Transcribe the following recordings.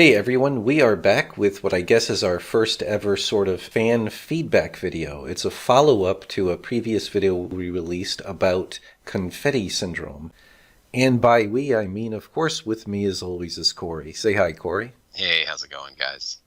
Hey everyone, we are back with what I guess is our first ever sort of fan feedback video. It's a follow-up to a previous video we released about Confetti Syndrome. And by we, I mean, of course, with me as always is Corey. Say hi, Corey. Hey, how's it going, guys?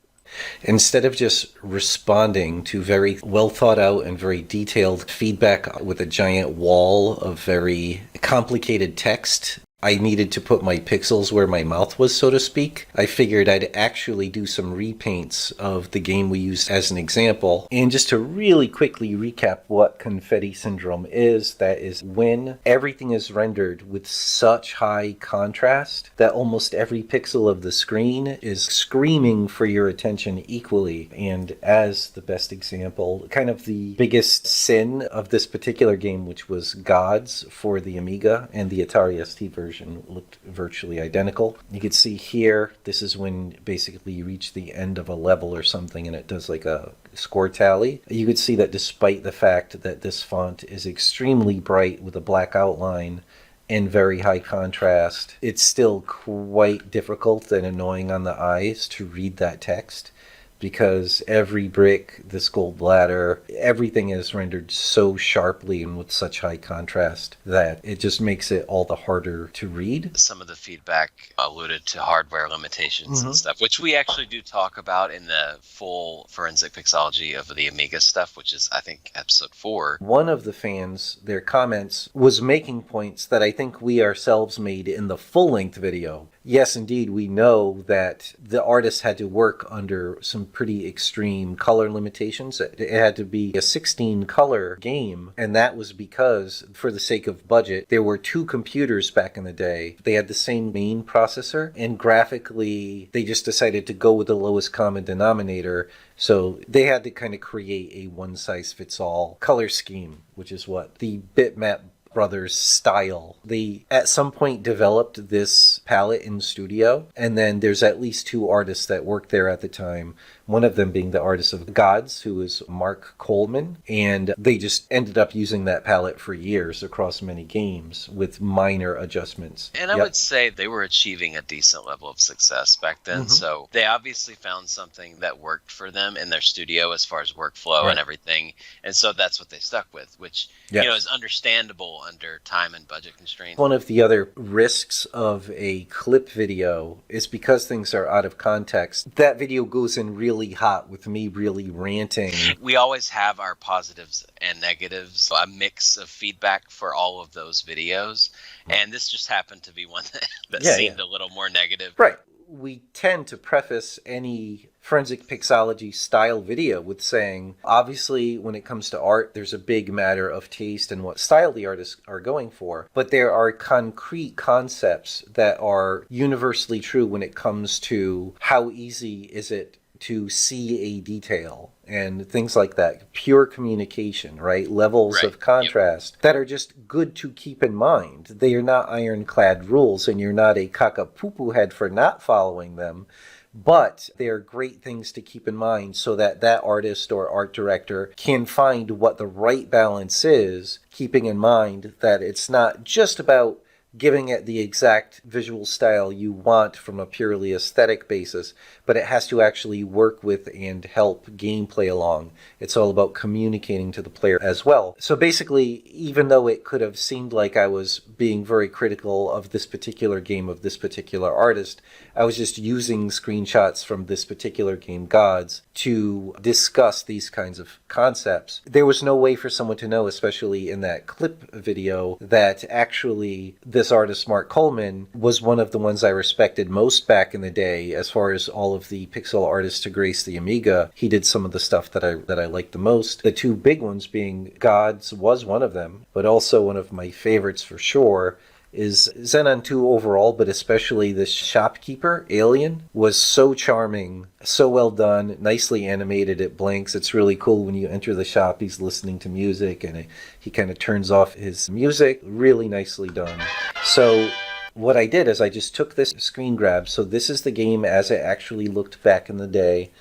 Instead of just responding to very well thought out and very detailed feedback with a giant wall of very complicated text, I needed to put my pixels where my mouth was, so to speak. I figured I'd actually do some repaints of the game we used as an example. And just to really quickly recap what Confetti Syndrome is, that is when everything is rendered with such high contrast that almost every pixel of the screen is screaming for your attention equally. And as the best example, kind of the biggest sin of this particular game, which was Gods for the Amiga and the Atari ST version, looked virtually identical. You can see here, this is when basically you reach the end of a level or something and it does like a score tally. You could see that despite the fact that this font is extremely bright with a black outline and very high contrast, it's still quite difficult and annoying on the eyes to read that text, because every brick, this gold bladder, everything is rendered so sharply and with such high contrast that it just makes it all the harder to read. Some of the feedback alluded to hardware limitations and stuff, which we actually do talk about in the full forensic pixology of the Amiga stuff, which is, I think, episode 4. One of the fans, their comments, was making points that I think we ourselves made in the full-length video. Yes, indeed, we know that the artist had to work under some pretty extreme color limitations. It had to be a 16-color game, and that was because, for the sake of budget, there were two computers back in the day. They had the same main processor, and graphically, they just decided to go with the lowest common denominator, so they had to kind of create a one-size-fits-all color scheme, which is what the bitmap brothers style. They at some point developed this palette in studio, and then there's at least two artists that worked there at the time, one of them being the artist of Gods, who is Mark Coleman, and they just ended up using that palette for years across many games with minor adjustments. And I would say they were achieving a decent level of success back then, so they obviously found something that worked for them in their studio as far as workflow and everything, and so that's what they stuck with, which you know is understandable under time and budget constraints. One of the other risks of a clip video is because things are out of context, that video goes in really hot with me really ranting. We always have our positives and negatives, a mix of feedback for all of those videos, and this just happened to be one that seemed a little more negative. Right. We tend to preface any forensic pixology style video with saying, obviously, when it comes to art, there's a big matter of taste and what style the artists are going for. But there are concrete concepts that are universally true when it comes to how easy is it to see a detail and things like that. Pure communication, right? Levels of contrast that are just good to keep in mind. They are not ironclad rules, and you're not a cock-a-poo-poo head for not following them. But they are great things to keep in mind so that that artist or art director can find what the right balance is, keeping in mind that it's not just about giving it the exact visual style you want from a purely aesthetic basis, but it has to actually work with and help gameplay along. It's all about communicating to the player as well. So basically, even though it could have seemed like I was being very critical of this particular game, of this particular artist, I was just using screenshots from this particular game, Gods, to discuss these kinds of concepts. There was no way for someone to know, especially in that clip video, that actually this artist, Mark Coleman, was one of the ones I respected most back in the day as far as all of the pixel artists to grace the Amiga. He did some of the stuff that I liked the most. The two big ones being Gods was one of them, but also one of my favorites for sure is Xenon 2 overall, but especially this shopkeeper, Alien, was so charming, so well done, nicely animated. It blinks. It's really cool when you enter the shop. He's listening to music, and he kind of turns off his music. Really nicely done. So what I did is I just took this screen grab. So this is the game as it actually looked back in the day.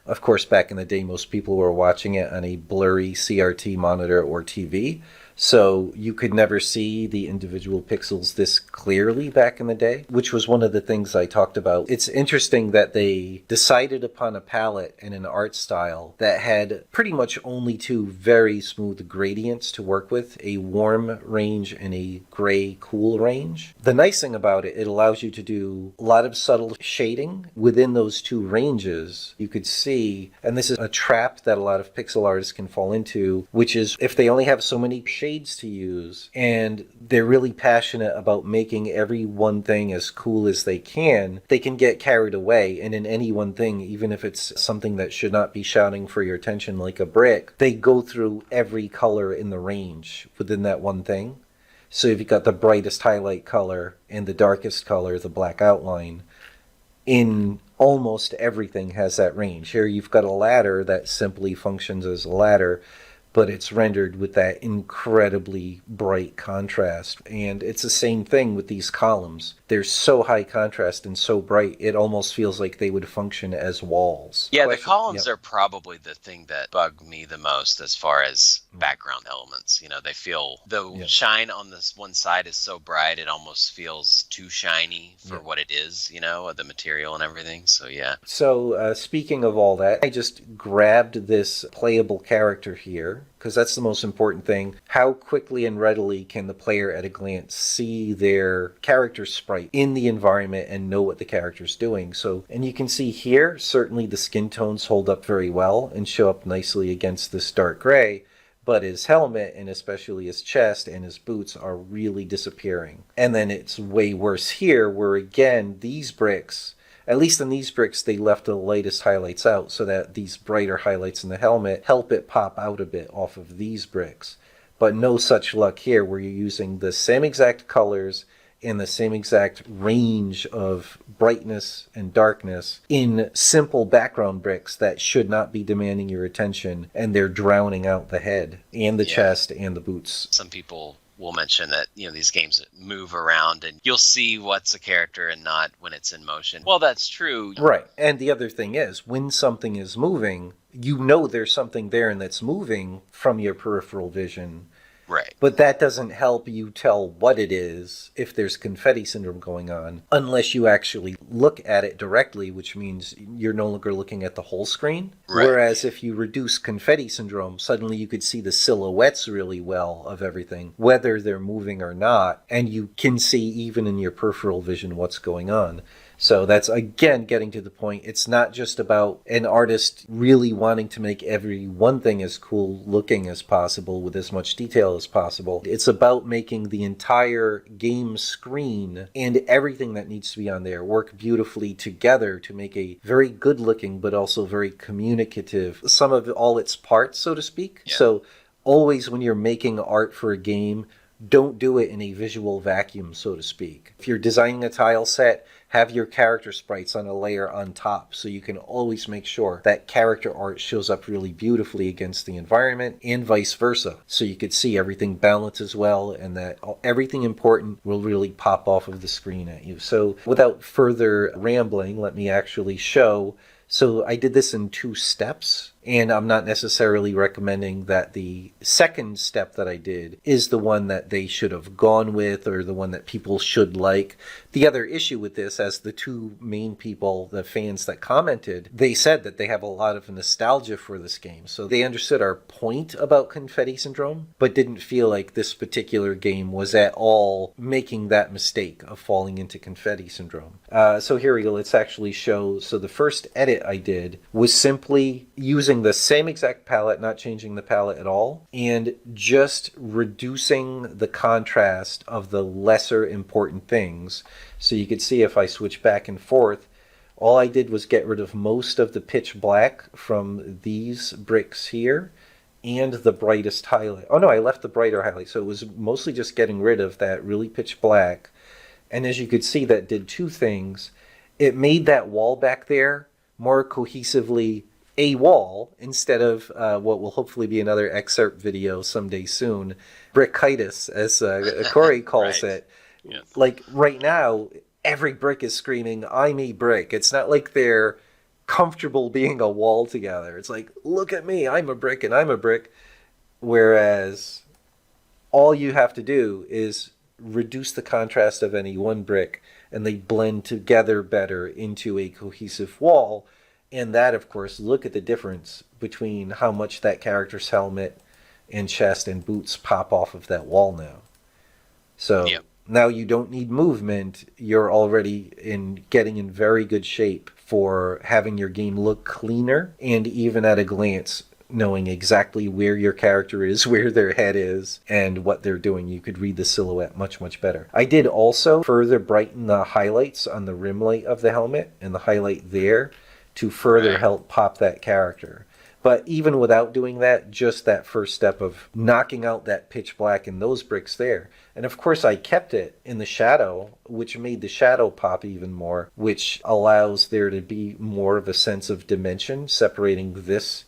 Of course, back in the day, most people were watching it on a blurry CRT monitor or TV. So you could never see the individual pixels this clearly back in the day, which was one of the things I talked about. It's interesting that they decided upon a palette and an art style that had pretty much only two very smooth gradients to work with, a warm range and a gray cool range. The nice thing about it, it allows you to do a lot of subtle shading within those two ranges. You could see, and this is a trap that a lot of pixel artists can fall into, which is if they only have so many shades to use and they're really passionate about making every one thing as cool as they can get carried away, and in any one thing, even if it's something that should not be shouting for your attention like a brick, they go through every color in the range within that one thing. So if you've got the brightest highlight color and the darkest color, the black outline, in almost everything has that range. Here you've got a ladder that simply functions as a ladder, but it's rendered with that incredibly bright contrast. And it's the same thing with these columns. They're so high contrast and so bright, it almost feels like they would function as walls. Yeah, the columns are probably the thing that bug me the most as far as background elements. You know, they feel the shine on this one side is so bright, it almost feels too shiny for what it is, you know, the material and everything. So, yeah. So, speaking of all that, I just grabbed this playable character here, because that's the most important thing. How quickly and readily can the player at a glance see their character sprite in the environment and know what the character's doing? So, and you can see here, certainly the skin tones hold up very well and show up nicely against this dark gray, but his helmet and especially his chest and his boots are really disappearing. And then it's way worse here, where again, these bricks, at least in these bricks, they left the lightest highlights out so that these brighter highlights in the helmet help it pop out a bit off of these bricks. But no such luck here, where you're using the same exact colors and the same exact range of brightness and darkness in simple background bricks that should not be demanding your attention, and they're drowning out the head and the chest and the boots. Some people will mention that, you know, these games move around and you'll see what's a character and not when it's in motion. Well, that's true. Right. And the other thing is, when something is moving, you know there's something there and that's moving from your peripheral vision. Right. But that doesn't help you tell what it is if there's confetti syndrome going on, unless you actually look at it directly, which means you're no longer looking at the whole screen. Right. Whereas if you reduce confetti syndrome, suddenly you could see the silhouettes really well of everything, whether they're moving or not, and you can see even in your peripheral vision what's going on. So that's, again, getting to the point. It's not just about an artist really wanting to make every one thing as cool looking as possible with as much detail as possible. It's about making the entire game screen and everything that needs to be on there work beautifully together to make a very good looking but also very communicative, sum of all its parts, so to speak. Yeah. So always when you're making art for a game, don't do it in a visual vacuum, so to speak. If you're designing a tile set, have your character sprites on a layer on top so you can always make sure that character art shows up really beautifully against the environment, and vice versa. So you could see everything balances well and that everything important will really pop off of the screen at you. So without further rambling, let me actually show. So I did this in 2 steps, and I'm not necessarily recommending that the second step that I did is the one that they should have gone with or the one that people should like. The other issue with this, as the 2 main people, the fans that commented, they said that they have a lot of nostalgia for this game. So they understood our point about Confetti Syndrome, but didn't feel like this particular game was at all making that mistake of falling into Confetti Syndrome. So here we go. Let's actually show. So the first edit I did was simply using the same exact palette, not changing the palette at all, and just reducing the contrast of the lesser important things. So you could see if I switch back and forth, all I did was get rid of most of the pitch black from these bricks here and the brightest highlight. Oh no, I left the brighter highlight. So it was mostly just getting rid of that really pitch black. And as you could see, that did 2 things. It made that wall back there more cohesively a wall instead of what will hopefully be another excerpt video someday soon, brickitis, as Corey calls right. it. Yes. Like right now, every brick is screaming, I'm a brick. It's not like they're comfortable being a wall together. It's like, look at me, I'm a brick and I'm a brick. Whereas all you have to do is reduce the contrast of any one brick, and they blend together better into a cohesive wall. And that, of course, look at the difference between how much that character's helmet and chest and boots pop off of that wall now. So Yep. now you don't need movement. You're already getting in very good shape for having your game look cleaner, and even at a glance knowing exactly where your character is, where their head is, and what they're doing. You could read the silhouette much, much better. I did also further brighten the highlights on the rim light of the helmet and the highlight there to further help pop that character. But even without doing that, just that first step of knocking out that pitch black in those bricks there. And of course I kept it in the shadow, which made the shadow pop even more, which allows there to be more of a sense of dimension separating this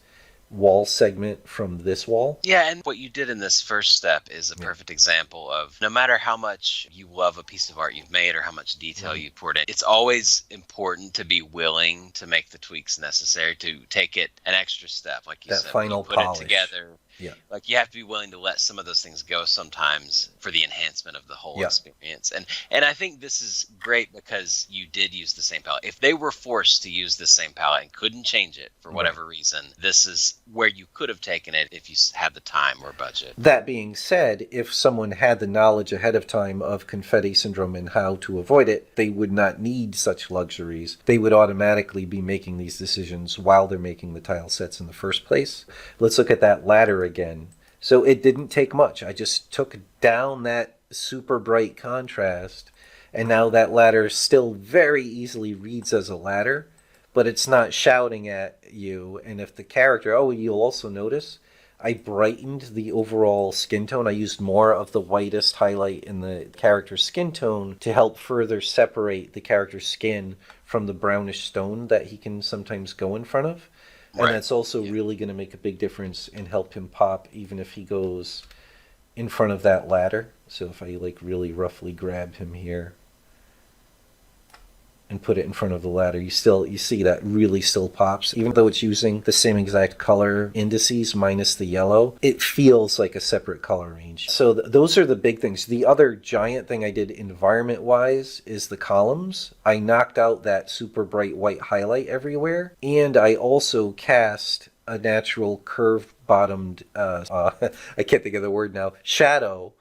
wall segment from this wall. Yeah, and what you did in this first step is a perfect example of no matter how much you love a piece of art you've made or how much detail you poured in, it's always important to be willing to make the tweaks necessary to take it an extra step. Like you that said, final when you put polish. it together. Yeah. Like you have to be willing to let some of those things go sometimes for the enhancement of the whole experience. And I think this is great because you did use the same palette. If they were forced to use the same palette and couldn't change it for whatever reason, this is where you could have taken it if you had the time or budget. That being said, if someone had the knowledge ahead of time of Confetti Syndrome and how to avoid it, they would not need such luxuries. They would automatically be making these decisions while they're making the tile sets in the first place. Let's look at that ladder again. So it didn't take much. I just took down that super bright contrast, and now that ladder still very easily reads as a ladder, but it's not shouting at you. And if the character, you'll also notice I brightened the overall skin tone. I used more of the whitest highlight in the character's skin tone to help further separate the character's skin from the brownish stone that he can sometimes go in front of. And that's also really going to make a big difference and help him pop even if he goes in front of that ladder. So if I really roughly grab him here and put it in front of the ladder, you see that really still pops. Even though it's using the same exact color indices minus the yellow, it feels like a separate color range. So those are the big things. The other giant thing I did environment-wise is the columns. I knocked out that super bright white highlight everywhere, and I also cast a natural curved-bottomed, I can't think of the word now, shadow,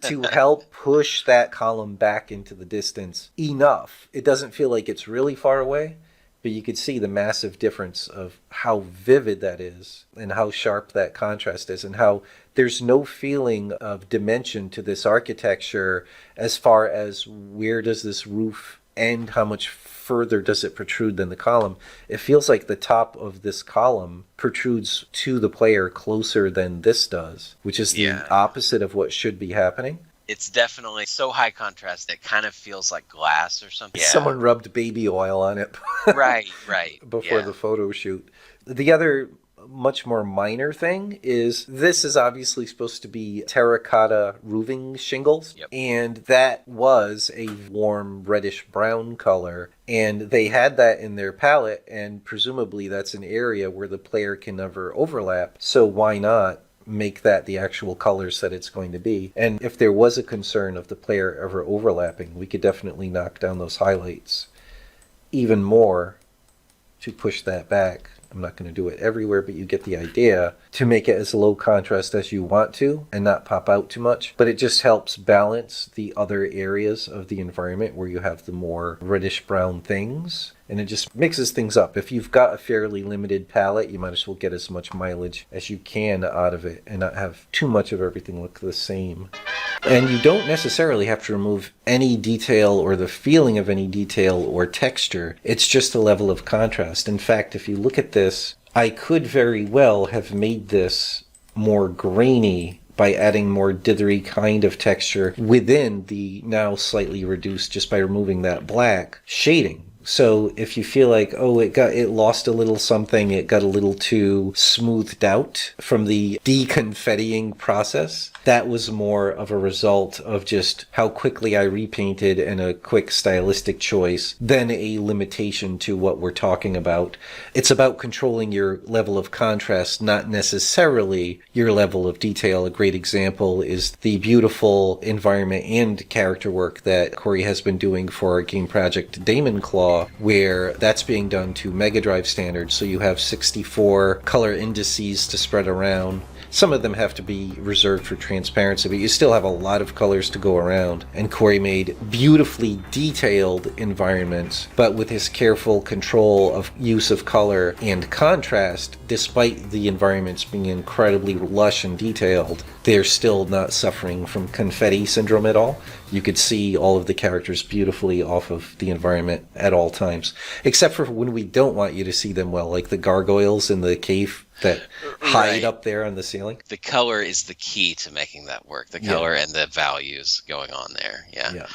to help push that column back into the distance enough. It doesn't feel like it's really far away, but you could see the massive difference of how vivid that is and how sharp that contrast is and how there's no feeling of dimension to this architecture as far as where does this roof end, how much further does it protrude than the column. It feels like the top of this column protrudes to the player closer than this does, which is the opposite of what should be happening. It's definitely so high contrast that it kind of feels like glass or something. Someone rubbed baby oil on it right before the photo shoot. The other much more minor thing is this is obviously supposed to be terracotta roofing shingles, and that was a warm reddish brown color, and they had that in their palette, and presumably that's an area where the player can never overlap, so why not make that the actual colors that it's going to be? And if there was a concern of the player ever overlapping, we could definitely knock down those highlights even more to push that back. I'm not going to do it everywhere, but you get the idea, to make it as low contrast as you want to and not pop out too much. But it just helps balance the other areas of the environment where you have the more reddish brown things. And it just mixes things up. If you've got a fairly limited palette, you might as well get as much mileage as you can out of it and not have too much of everything look the same. And you don't necessarily have to remove any detail or the feeling of any detail or texture. It's just a level of contrast. In fact, if you look at this, I could very well have made this more grainy by adding more dithery kind of texture within the now slightly reduced, just by removing that black shading. So if you feel like, oh, it lost a little something, it got a little too smoothed out from the deconfettiing process, that was more of a result of just how quickly I repainted and a quick stylistic choice than a limitation to what we're talking about. It's about controlling your level of contrast, not necessarily your level of detail. A great example is the beautiful environment and character work that Corey has been doing for our game project Damon Claw, where that's being done to Mega Drive standards. So you have 64 color indices to spread around. Some of them have to be reserved for transparency, but you still have a lot of colors to go around. And Corey made beautifully detailed environments, but with his careful control of use of color and contrast, despite the environments being incredibly lush and detailed, they're still not suffering from Confetti Syndrome at all. You could see all of the characters beautifully off of the environment at all times, except for when we don't want you to see them well, like the gargoyles in the cave that hide up there on the ceiling. The color is the key to making that work. The color and the values going on there. Yeah.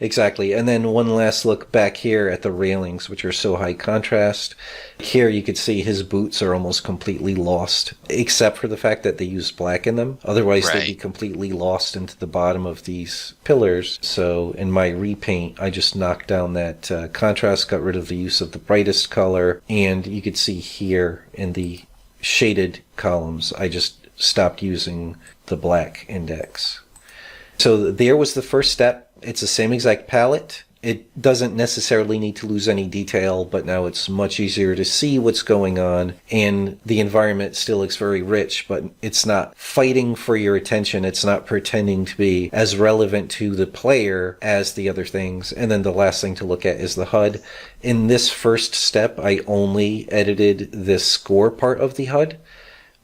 Exactly. And then one last look back here at the railings, which are so high contrast. Here you could see his boots are almost completely lost, except for the fact that they use black in them. Otherwise, they'd be completely lost into the bottom of these pillars. So in my repaint, I just knocked down that contrast, got rid of the use of the brightest color. And you could see here in the shaded columns, I just stopped using the black index. So there was the first step. It's the same exact palette. It doesn't necessarily need to lose any detail, but now it's much easier to see what's going on, and the environment still looks very rich, but it's not fighting for your attention. It's not pretending to be as relevant to the player as the other things. And then the last thing to look at is the HUD. In this first step, I only edited this score part of the HUD.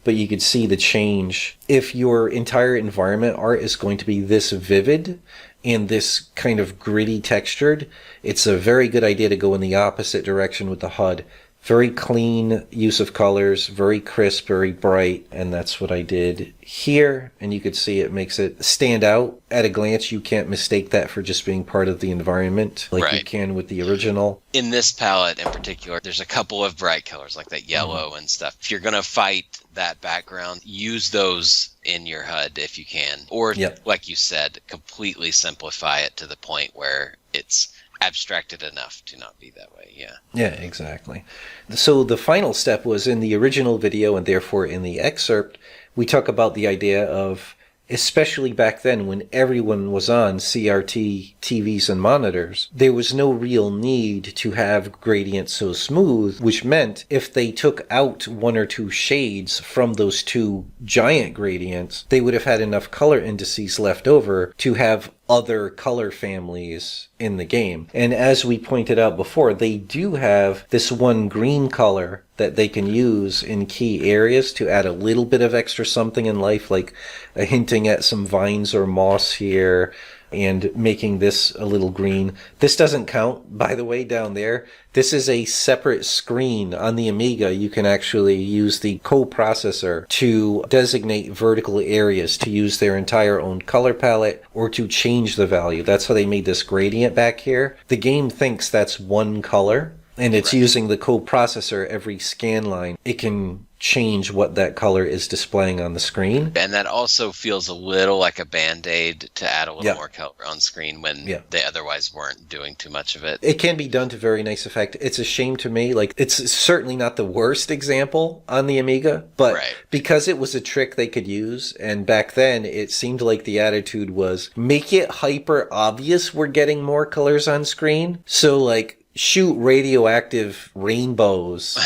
But you could see the change. If your entire environment art is going to be this vivid and this kind of gritty textured, it's a very good idea to go in the opposite direction with the HUD. Very clean use of colors, very crisp, very bright, and that's what I did here. And you could see it makes it stand out. At a glance, you can't mistake that for just being part of the environment like you can with the original. In this palette in particular, there's a couple of bright colors like that yellow and stuff. If you're going to fight that background, use those in your HUD if you can. Or, like you said, completely simplify it to the point where it's abstracted enough to not be that way. Yeah, exactly. So the final step was in the original video, and therefore in the excerpt, we talk about the idea of, especially back then when everyone was on CRT TVs and monitors, there was no real need to have gradients so smooth, which meant if they took out one or two shades from those two giant gradients, they would have had enough color indices left over to have other color families in the game. And as we pointed out before, they do have this one green color that they can use in key areas to add a little bit of extra something in life, like hinting at some vines or moss here and making this a little green. This doesn't count, by the way, down there. This is a separate screen on the Amiga. You can actually use the coprocessor to designate vertical areas to use their entire own color palette or to change the value. That's how they made this gradient back here. The game thinks that's one color, and it's using the coprocessor every scan line. It can change what that color is displaying on the screen. And that also feels a little like a Band-Aid to add a little more color on screen when they otherwise weren't doing too much of it. It can be done to very nice effect. It's a shame to me. Like, it's certainly not the worst example on the Amiga, but because it was a trick they could use, and back then it seemed like the attitude was, make it hyper obvious we're getting more colors on screen. So, like, shoot radioactive rainbows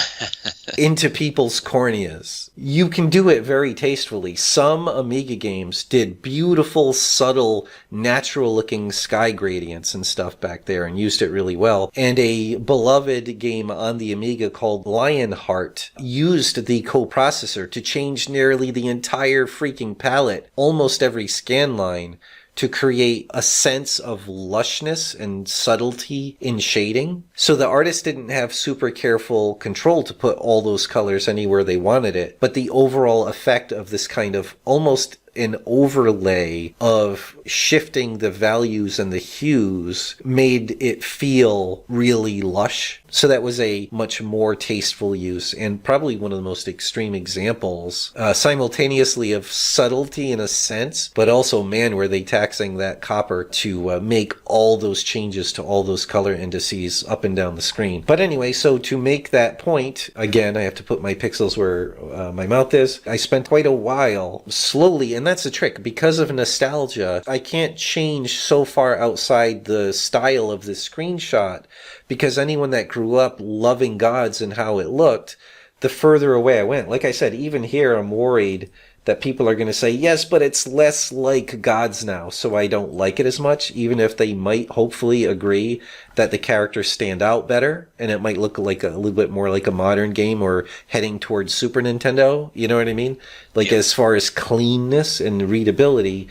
into people's corneas. You can do it very tastefully. Some Amiga games did beautiful, subtle, natural-looking sky gradients and stuff back there and used it really well. And a beloved game on the Amiga called Lionheart used the coprocessor to change nearly the entire freaking palette, almost every scan line, to create a sense of lushness and subtlety in shading. So the artist didn't have super careful control to put all those colors anywhere they wanted it, but the overall effect of this kind of almost an overlay of shifting the values and the hues made it feel really lush. So that was a much more tasteful use, and probably one of the most extreme examples, simultaneously of subtlety in a sense, but also, man, were they taxing that copper to make all those changes to all those color indices up and down the screen. But anyway, so to make that point, again, I have to put my pixels where my mouth is. I spent quite a while slowly, and that's the trick. Because of nostalgia, I can't change so far outside the style of the screenshot, because anyone that grew up loving gods and how it looked, the further away I went. Like I said, even here I'm worried that people are going to say, yes, but it's less like gods now, so I don't like it as much, even if they might hopefully agree that the characters stand out better, and it might look like a little bit more like a modern game or heading towards Super Nintendo, you know what I mean? Like, as far as cleanness and readability,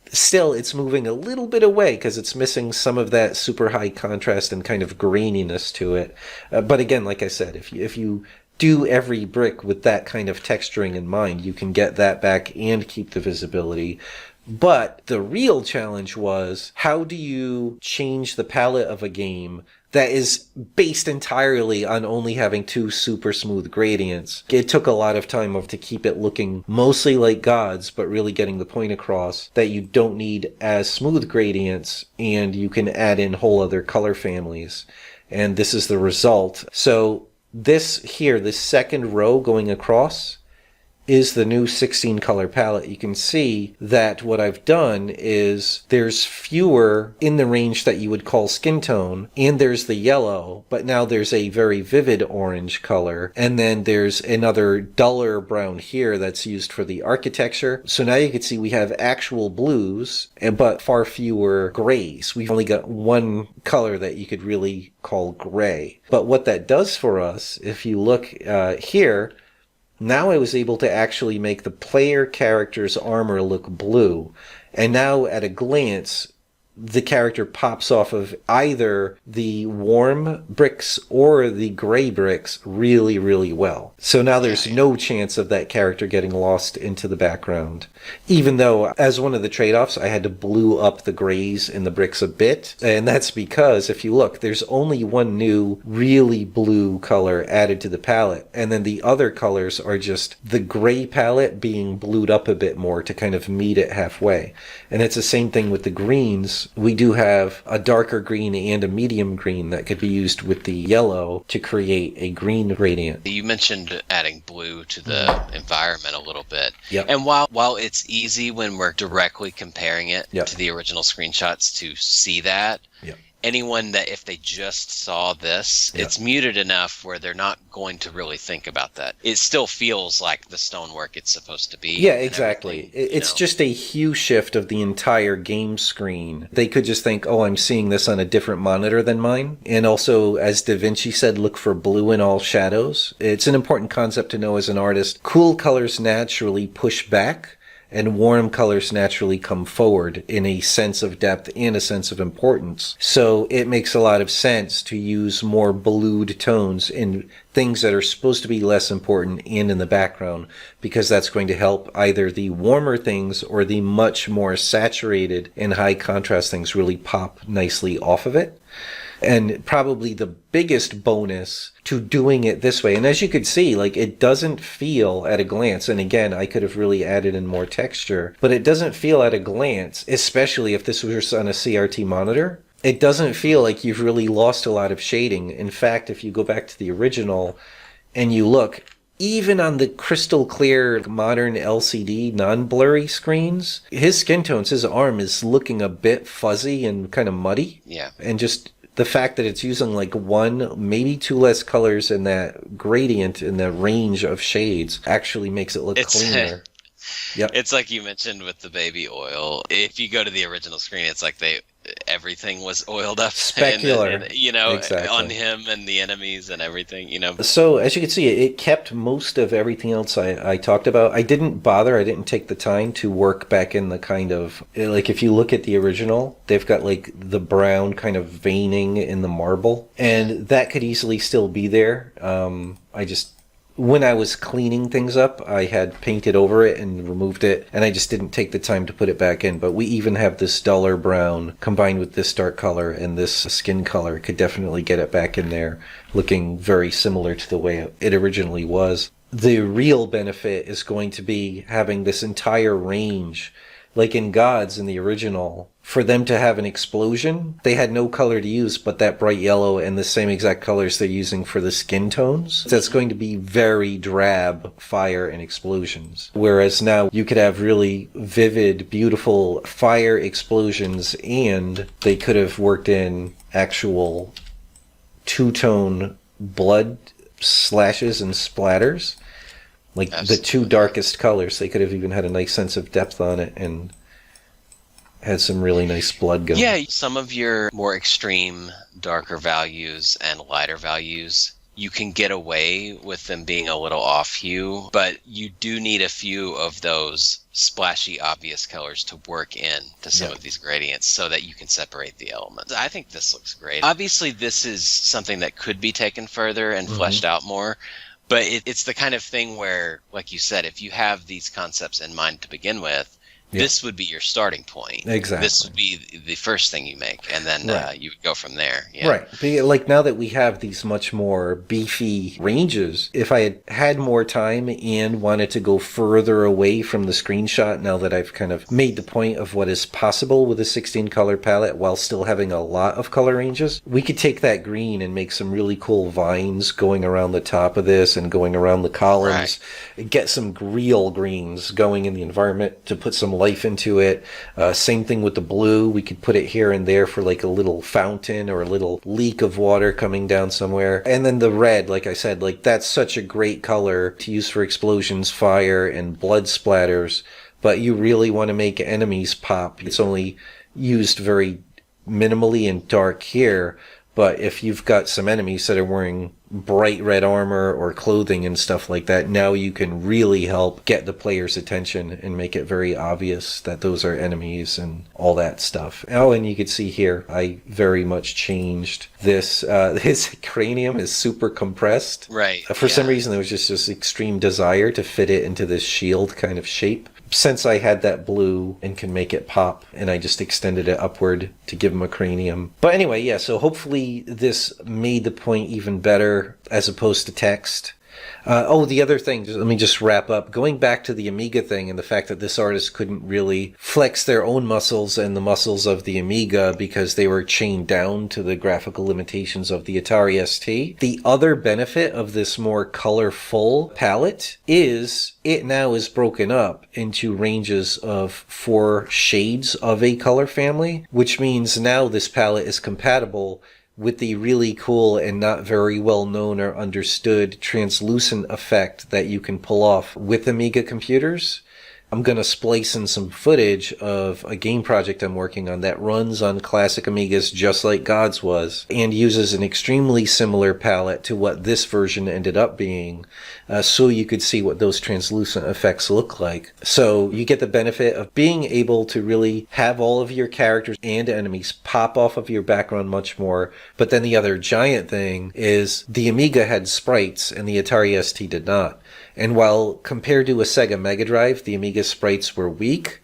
still, it's moving a little bit away because it's missing some of that super high contrast and kind of graininess to it. But again, like I said, if you do every brick with that kind of texturing in mind, you can get that back and keep the visibility. But the real challenge was, how do you change the palette of a game that is based entirely on only having two super smooth gradients? It took a lot of time to keep it looking mostly like gods, but really getting the point across that you don't need as smooth gradients, and you can add in whole other color families. And this is the result. So this here, this second row going across, is the new 16 color palette. You can see that what I've done is there's fewer in the range that you would call skin tone, and there's the yellow, but now there's a very vivid orange color, and then there's another duller brown here that's used for the architecture. So now you can see we have actual blues, but far fewer grays. We've only got one color that you could really call gray. But what that does for us, if you look here, now I was able to actually make the player character's armor look blue. And now at a glance, the character pops off of either the warm bricks or the gray bricks really, really well. So now there's no chance of that character getting lost into the background. Even though, as one of the trade-offs, I had to blue up the grays in the bricks a bit. And that's because, if you look, there's only one new really blue color added to the palette. And then the other colors are just the gray palette being blued up a bit more to kind of meet it halfway. And it's the same thing with the greens. We do have a darker green and a medium green that could be used with the yellow to create a green gradient. You mentioned adding blue to the environment a little bit. Yep. And while it's easy when we're directly comparing it Yep. to the original screenshots to see that, Yep. anyone that if they just saw this, Yep. it's muted enough where they're not going to really think about that. It still feels like the stonework it's supposed to be. Yeah, exactly. It's know. just a hue shift of the entire game screen. They could just think, oh, I'm seeing this on a different monitor than mine. And also, as Da Vinci said, look for blue in all shadows. It's an important concept to know as an artist. Cool colors naturally push back, and warm colors naturally come forward in a sense of depth and a sense of importance. So it makes a lot of sense to use more blued tones in things that are supposed to be less important and in the background, because that's going to help either the warmer things or the much more saturated and high contrast things really pop nicely off of it. And probably the biggest bonus to doing it this way, and as you could see, like, it doesn't feel at a glance, and again, I could have really added in more texture, but it doesn't feel at a glance, especially if this was on a CRT monitor, it doesn't feel like you've really lost a lot of shading. In fact, if you go back to the original and you look, even on the crystal clear modern LCD non-blurry screens, his skin tones, his arm is looking a bit fuzzy and kind of muddy. Yeah. And just the fact that it's using like one, maybe two less colors in that gradient in the range of shades actually makes it look cleaner. Yep. It's like you mentioned with the baby oil. If you go to the original screen, it's like everything was oiled up. Specular. And, you know, exactly. on him and the enemies and everything, you know. So as you can see, it kept most of everything else I talked about. I didn't take the time to work back in the kind of, like, if you look at the original, they've got like the brown kind of veining in the marble, and that could easily still be there. I just when I was cleaning things up, I had painted over it and removed it, and I just didn't take the time to put it back in. But we even have this duller brown combined with this dark color and this skin color. Could definitely get it back in there, looking very similar to the way it originally was. The real benefit is going to be having this entire range. Like in Gods in the original, for them to have an explosion, they had no color to use but that bright yellow and the same exact colors they're using for the skin tones. That's going to be very drab fire and explosions. Whereas now you could have really vivid, beautiful fire explosions, and they could have worked in actual two-tone blood slashes and splatters. Like Absolutely. The two darkest colors, they could have even had a nice sense of depth on it and had some really nice blood going. Yeah, some of your more extreme, darker values and lighter values, you can get away with them being a little off hue, but you do need a few of those splashy, obvious colors to work in to some of these gradients so that you can separate the elements. I think this looks great. Obviously, this is something that could be taken further and fleshed out more. But it's the kind of thing where, like you said, if you have these concepts in mind to begin with, this would be your starting point. Exactly. This would be the first thing you make, and then you would go from there. Yeah. Right. But like now that we have these much more beefy ranges, if I had had more time and wanted to go further away from the screenshot, now that I've kind of made the point of what is possible with a 16 color palette while still having a lot of color ranges, we could take that green and make some really cool vines going around the top of this and going around the columns, get some real greens going in the environment to put some life into it. Same thing with the blue. We could put it here and there for like a little fountain or a little leak of water coming down somewhere. And then the red, like I said, like that's such a great color to use for explosions, fire, and blood splatters. But you really want to make enemies pop. It's only used very minimally and dark here. But if you've got some enemies that are wearing bright red armor or clothing and stuff like that, now you can really help get the player's attention and make it very obvious that those are enemies and all that stuff. Oh, and you can see here, I very much changed this. His cranium is super compressed. Right. For some reason, there was just this extreme desire to fit it into this shield kind of shape. Since I had that blue and can make it pop, and I just extended it upward to give him a cranium. But anyway, yeah, so hopefully this made the point even better as opposed to text. The other thing, let me just wrap up. Going back to the Amiga thing and the fact that this artist couldn't really flex their own muscles and the muscles of the Amiga because they were chained down to the graphical limitations of the Atari ST. The other benefit of this more colorful palette is it now is broken up into ranges of 4 shades of a color family, which means now this palette is compatible with the really cool and not very well known or understood translucent effect that you can pull off with Amiga computers. I'm going to splice in some footage of a game project I'm working on that runs on classic Amigas just like Gods was, and uses an extremely similar palette to what this version ended up being, so you could see what those translucent effects look like. So you get the benefit of being able to really have all of your characters and enemies pop off of your background much more. But then the other giant thing is the Amiga had sprites and the Atari ST did not. And while compared to a Sega Mega Drive, the Amiga sprites were weak,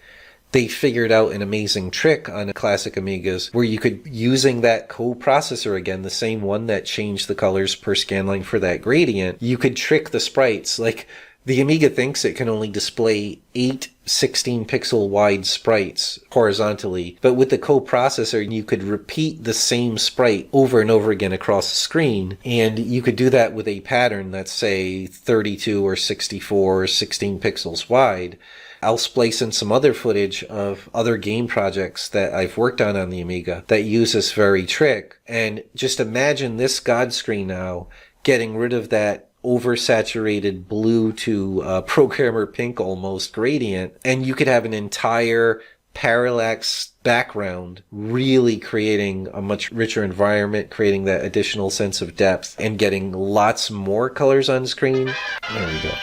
they figured out an amazing trick on classic Amigas where you could, using that coprocessor again, the same one that changed the colors per scanline for that gradient, you could trick the sprites. Like, the Amiga thinks it can only display 8 16-pixel wide sprites horizontally, but with the coprocessor, you could repeat the same sprite over and over again across the screen, and you could do that with a pattern that's, say, 32 or 64 or 16 pixels wide. I'll splice in some other footage of other game projects that I've worked on the Amiga that use this very trick, and just imagine this God screen now getting rid of that oversaturated blue to programmer pink almost gradient, and you could have an entire parallax background, really creating a much richer environment, creating that additional sense of depth, and getting lots more colors on screen. There we go.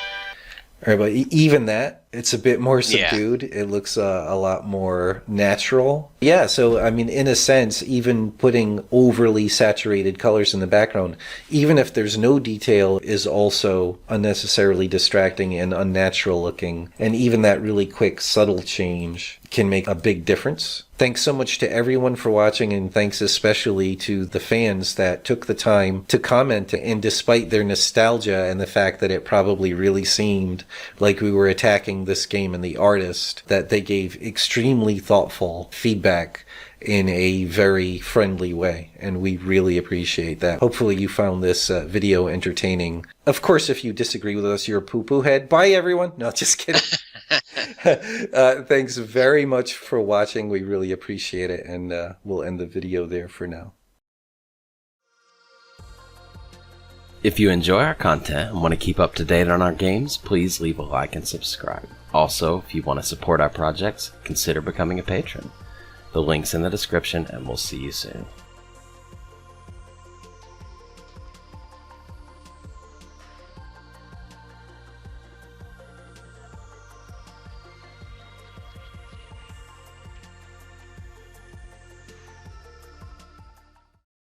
All right, but even that, It's a bit more Yeah. subdued. It looks a lot more natural. Yeah, so I mean, in a sense, even putting overly saturated colors in the background, even if there's no detail, is also unnecessarily distracting and unnatural looking. And even that really quick, subtle change can make a big difference. Thanks so much to everyone for watching, and thanks especially to the fans that took the time to comment. And despite their nostalgia and the fact that it probably really seemed like we were attacking this game and the artist, that they gave extremely thoughtful feedback in a very friendly way, and we really appreciate that. Hopefully you found this video entertaining. Of course, if you disagree with us, you're a poo-poo head. Bye, everyone. No, just kidding. Thanks very much for watching. We really appreciate it, and we'll end the video there for now. If you enjoy our content and want to keep up to date on our games, please leave a like and subscribe. Also, if you want to support our projects, consider becoming a patron. The link's in the description, and we'll see you soon.